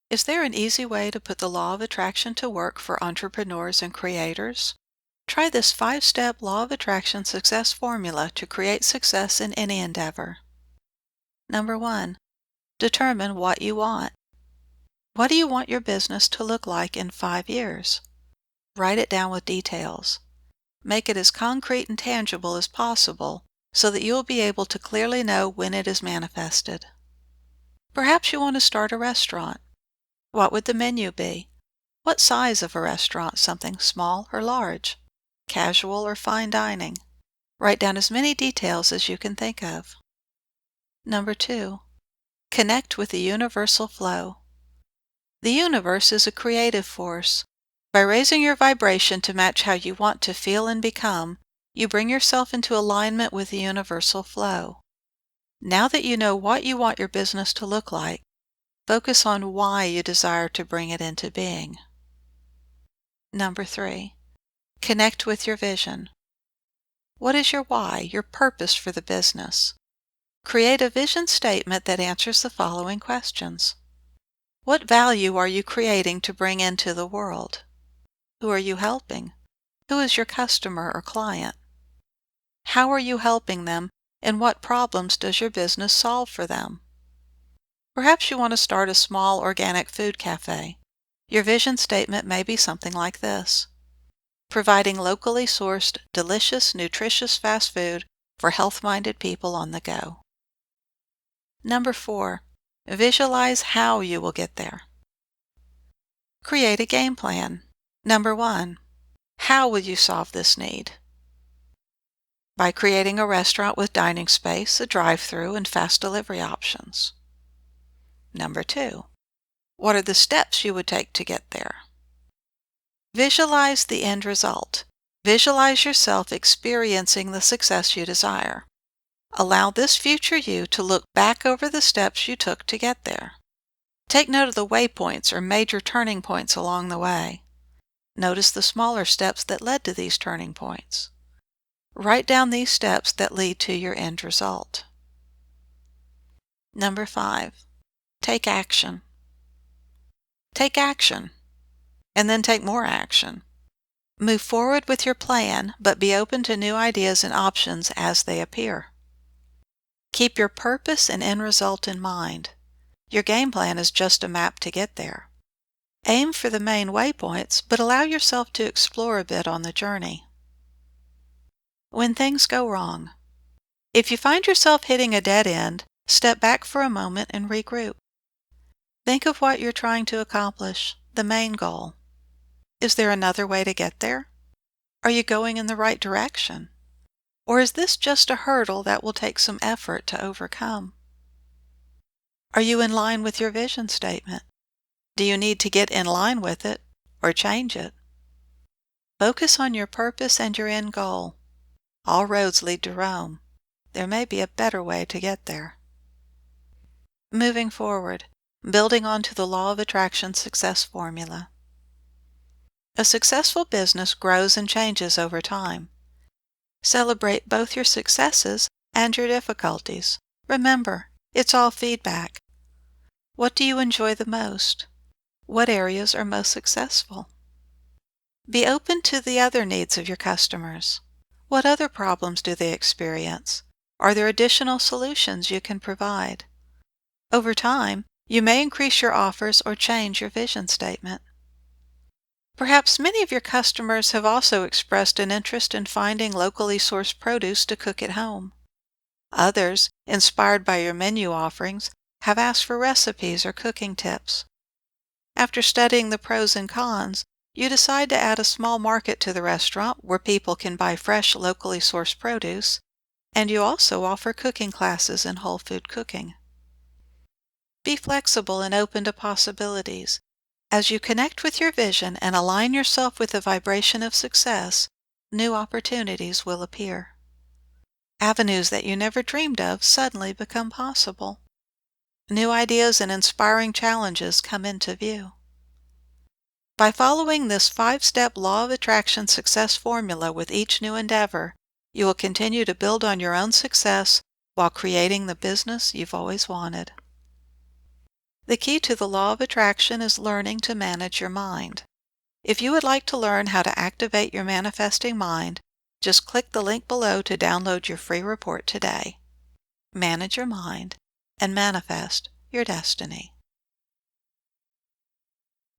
Is there an easy way to put the law of attraction to work for entrepreneurs and creators? Try this 5-step law of attraction success formula to create success in any endeavor. Number 1. Determine what you want. What do you want your business to look like in 5 years? Write it down with details. Make it as concrete and tangible as possible so that you will be able to clearly know when it is manifested. Perhaps you want to start a restaurant. What would the menu be? What size of a restaurant? Something small or large? Casual or fine dining? Write down as many details as you can think of. Number 2. Connect with the universal flow. The universe is a creative force. By raising your vibration to match how you want to feel and become, you bring yourself into alignment with the universal flow. Now that you know what you want your business to look like, focus on why you desire to bring it into being. Number 3. Connect with your vision. What is your why, your purpose for the business? Create a vision statement that answers the following questions. What value are you creating to bring into the world? Who are you helping? Who is your customer or client? How are you helping them, and what problems does your business solve for them? Perhaps you want to start a small organic food cafe. Your vision statement may be something like this: providing locally sourced, delicious, nutritious fast food for health-minded people on the go. Number 4. Visualize how you will get there. Create a game plan. Number 1. How will you solve this need? By creating a restaurant with dining space, a drive-through, and fast delivery options. Number 2. What are the steps you would take to get there? Visualize the end result. Visualize yourself experiencing the success you desire. Allow this future you to look back over the steps you took to get there. Take note of the waypoints or major turning points along the way. Notice the smaller steps that led to these turning points. Write down these steps that lead to your end result. Number 5. Take action. Take action, and then take more action. Move forward with your plan, but be open to new ideas and options as they appear. Keep your purpose and end result in mind. Your game plan is just a map to get there. Aim for the main waypoints, but allow yourself to explore a bit on the journey. When things go wrong. If you find yourself hitting a dead end, step back for a moment and regroup. Think of what you're trying to accomplish, the main goal. Is there another way to get there? Are you going in the right direction? Or is this just a hurdle that will take some effort to overcome? Are you in line with your vision statement? Do you need to get in line with it or change it? Focus on your purpose and your end goal. All roads lead to Rome. There may be a better way to get there. Moving forward, building onto the law of attraction success formula. A successful business grows and changes over time. Celebrate both your successes and your difficulties. Remember, it's all feedback. What do you enjoy the most? What areas are most successful? Be open to the other needs of your customers. What other problems do they experience? Are there additional solutions you can provide? Over time, you may increase your offers or change your vision statement. Perhaps many of your customers have also expressed an interest in finding locally sourced produce to cook at home. Others, inspired by your menu offerings, have asked for recipes or cooking tips. After studying the pros and cons, you decide to add a small market to the restaurant where people can buy fresh, locally sourced produce, and you also offer cooking classes in whole food cooking. Be flexible and open to possibilities. As you connect with your vision and align yourself with the vibration of success, new opportunities will appear. Avenues that you never dreamed of suddenly become possible. New ideas and inspiring challenges come into view. By following this 5-step law of attraction success formula with each new endeavor, you will continue to build on your own success while creating the business you've always wanted. The key to the law of attraction is learning to manage your mind. If you would like to learn how to activate your manifesting mind, just click the link below to download your free report today. Manage your mind and manifest your destiny.